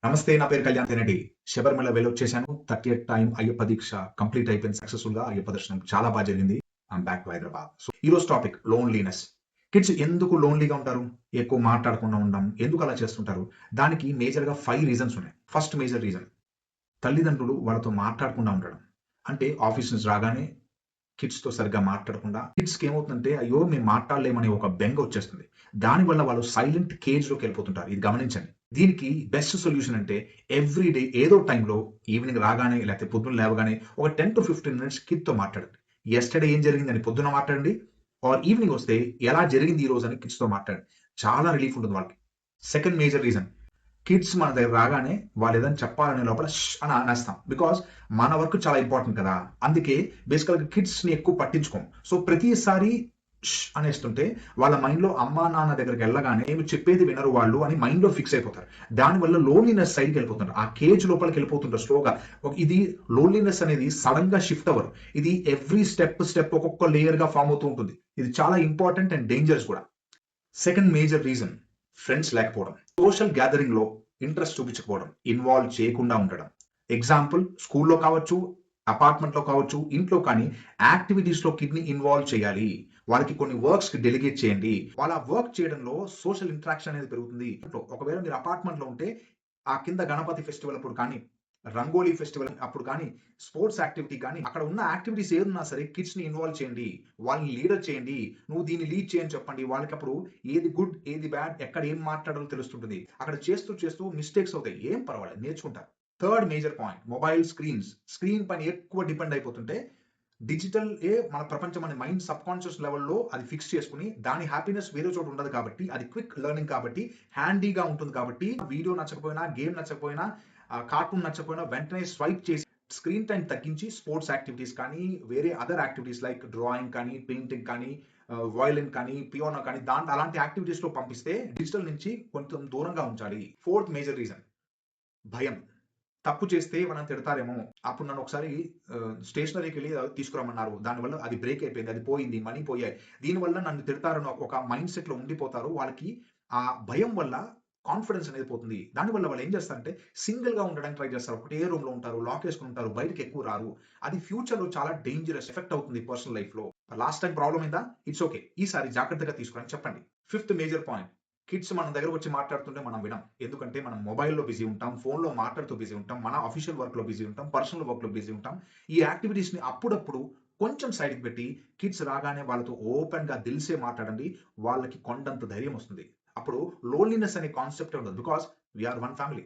నమస్తే. నా పేరు కళ్యాణ్ రెడ్డి. శబరిమల వెళ్ళొచ్చేసాను. 30th టైమ్ అయ్యప్ప దీక్ష కంప్లీట్ అయిపోయింది సక్సెస్‌ఫుల్‌గా. అయ్యప్ప దర్శనం చాలా జరిగింది. I'm back to Hyderabad. So ఈరోజు టాపిక్ లోన్లీనెస్. కిడ్స్ ఎందుకు లోన్లీగా ఉంటారు? ఎక్కువ మాట్లాడకుండా ఉండడం. ఎందుకు అలా చేస్తుంటారు? దానికి మేజర్‌గా 5 రీజన్స్ ఉన్నాయి. ఫస్ట్ మేజర్ రీజన్ తల్లిదండ్రులు వాళ్ళతో మాట్లాడకుండా ఉండడం. అంటే ఆఫీస్ నుంచి రాగానే కిడ్స్‌తో సరిగ్గా మాట్లాడకుండా కిడ్స్‌కి ఏమవుతుందంటే అయ్యో! మేము మాట్లాడలేమనే ఒక బెంగ వచ్చేస్తుంది. దానివల్ల వాళ్ళు సైలెంట్ కేజ్‌లోకెళ్ళిపోతుంటారు. ఇది గమనించండి. దీనికి బెస్ట్ సొల్యూషన్ అంటే ఎవ్రీ డే ఏదో టైంలో ఈవినింగ్ రాగానే లేకపోతే పొద్దున్న లేవగానే ఒక 10-15 మినిట్స్ కిడ్‌తో మాట్లాడండి. యెస్టర్‌డే ఏం జరిగిందని పొద్దున్న మాట్లాడండి. ఆర్ ఈవినింగ్ వస్తే ఎలా జరిగింది ఈ రోజు అని కిడ్స్‌తో మాట్లాడండి. చాలా రిలీఫ్ ఉంటుంది వాళ్ళకి. సెకండ్ మేజర్ రీజన్ కిడ్స్ మన దగ్గర రాగానే వాళ్ళు ఏదైనా చెప్పాలనే లోపల అని అనేస్తాం. బికాస్ మన వర్క్ చాలా ఇంపార్టెంట్ కదా! అందుకే బేసికల్‌గా కిడ్స్‌ని ఎక్కువ పట్టించుకోం. సో ప్రతిసారి అనేస్తుంటే వాళ్ళ మైండ్‌లో అమ్మా, నాన్న దగ్గరికెళ్ళగానే నేను చెప్పేది వినరు వాళ్ళు అని మైండ్‌లో ఫిక్స్ అయిపోతారు. దానివల్ల లోన్లీనెస్ సైడ్‌కెళ్ళిపోతుంటారు. ఆ కేజ్ లోపలికెళ్ళిపోతుంటారు స్లోగా. ఇది లోన్లీనెస్ అనేది సడెన్‌గా షిఫ్ట్ అవ్వరు. ఇది ఎవ్రీ స్టెప్ ఒక్కొక్క లేయర్‌గా ఫార్మ్ అవుతూ ఉంటుంది. ఇది చాలా ఇంపార్టెంట్ అండ్ డేంజరస్ కూడా. సెకండ్ మేజర్ రీజన్ ఫ్రెండ్స్ లేకపోవడం. సోషల్ గ్యాదరింగ్‌లో ఇంట్రెస్ట్ చూపించకపోవడం. ఇన్వాల్వ్ చేయకుండా ఉండడం. ఎగ్జాంపుల్ స్కూల్‌లో కావచ్చు, అపార్ట్మెంట్‌లో కావచ్చు, ఇంట్లో కానీ యాక్టివిటీస్‌లో కిడ్‌ని ఇన్వాల్వ్ చేయాలి. వాళ్ళకి కొన్ని వర్క్స్‌కి డెలిగేట్ చేయండి. వాళ్ళ వర్క్ చేయడంలో సోషల్ ఇంటరాక్షన్ అనేది పెరుగుతుంది. ఒకవేళ మీరు అపార్ట్మెంట్‌లో ఉంటే ఆ కింద గణపతి ఫెస్టివల్ అప్పుడు కానీ, రంగోలీ ఫెస్టివల్ అప్పుడు కానీ, స్పోర్ట్స్ యాక్టివిటీ కానీ, అక్కడ ఉన్న యాక్టివిటీస్ ఏదున్నా సరే కిడ్స్‌ని ఇన్వాల్వ్ చేయండి. వాళ్ళని లీడర్ చేయండి. నువ్వు దీన్ని లీడ్ చేయని చెప్పండి. వాళ్ళకప్పుడు ఏది గుడ్, ఏది బ్యాడ్, ఎక్కడ ఏం మాట్లాడాలో తెలుస్తుంటుంది. అక్కడ చేస్తూ మిస్టేక్స్ అవుతాయి. ఏం పర్వాలేదు నేర్చుకుంటారు. Third major point mobile screens. Screen పైన ఎక్కువ డిపెండ్ అయిపోతుంటే డిజిటల్ మన ప్రపంచం అనే మైండ్ సబ్‌కాన్షియస్ లెవెల్‌లో అది ఫిక్స్ చేసుకొని దాని హ్యాపీనెస్ వేరే చోట ఉండదు కాబట్టి అది క్విక్ లెర్నింగ్ కాబట్టి హ్యాండీగా ఉంటుంది కాబట్టి వీడియో నచ్చకపోయినా, గేమ్ నచ్చకపోయినా, కార్టూన్ నచ్చకపోయినా వెంటనే స్వైప్ చేసి స్క్రీన్ టైమ్ తగ్గించి స్పోర్ట్స్ యాక్టివిటీస్ కానీ, వేరే అదర్ యాక్టివిటీస్ లైక్ డ్రాయింగ్ కానీ, పెయింటింగ్ కానీ, వయలిన్ కానీ, పియానో కానీ అలాంటి యాక్టివిటీస్‌లో పంపిస్తే డిజిటల్ నుంచి కొంచెం దూరంగా ఉంచాలి. ఫోర్త్ మేజర్ రీజన్ భయం. తప్పు చేస్తే మనల్ని తిడతారేమో. అప్పుడు నన్ను ఒకసారి స్టేషనరీకెళ్ళి తీసుకురమ్మన్నారు. దానివల్ల అది బ్రేక్ అయిపోయింది. అది పోయింది. మనీ పోయాయి. దీనివల్ల నన్ను తిడతారని ఒక మైండ్ సెట్‌లో ఉండిపోతారు. వాళ్ళకి ఆ భయం వల్ల కాన్ఫిడెన్స్ అనేది పోతుంది. దానివల్ల వాళ్ళు ఏం చేస్తారంటే సింగిల్‌గా ఉండడానికి ట్రై చేస్తారు. ఒకటే రూమ్‌లో ఉంటారు. లాక్ ఏసుకొని ఉంటారు. బయటకి ఎక్కువ రారు. అది ఫ్యూచర్‌లో చాలా డేంజరస్ ఎఫెక్ట్ అవుతుంది పర్సనల్ లైఫ్‌లో. లాస్ట్ టైమ్ ప్రాబ్లమ్ అయిందా? It's okay. ఈసారి జాగ్రత్తగా తీసుకోండి చెప్పండి. ఫిఫ్త్ మేజర్ పాయింట్ కిడ్స్ మన దగ్గరకొచ్చి మాట్లాడుతుంటే మనం వినం. ఎందుకంటే మనం మొబైల్‌లో బిజీ ఉంటాం. ఫోన్‌లో మాట్లాడుతూ బిజీ ఉంటాం. మన అఫీషియల్ వర్క్‌లో బిజీ ఉంటాం. పర్సనల్ వర్క్‌లో బిజీ ఉంటాం. ఈ యాక్టివిటీస్‌ని అప్పుడప్పుడు కొంచెం సైడ్‌కి పెట్టి కిడ్స్ రాగానే వాళ్ళతో ఓపెన్‌గా దిల్‌సే మాట్లాడండి. వాళ్ళకి కొండంత ధైర్యం వస్తుంది. అప్పుడు లోన్లీనెస్ అనే కాన్సెప్టే ఉండదు. Because we are one family.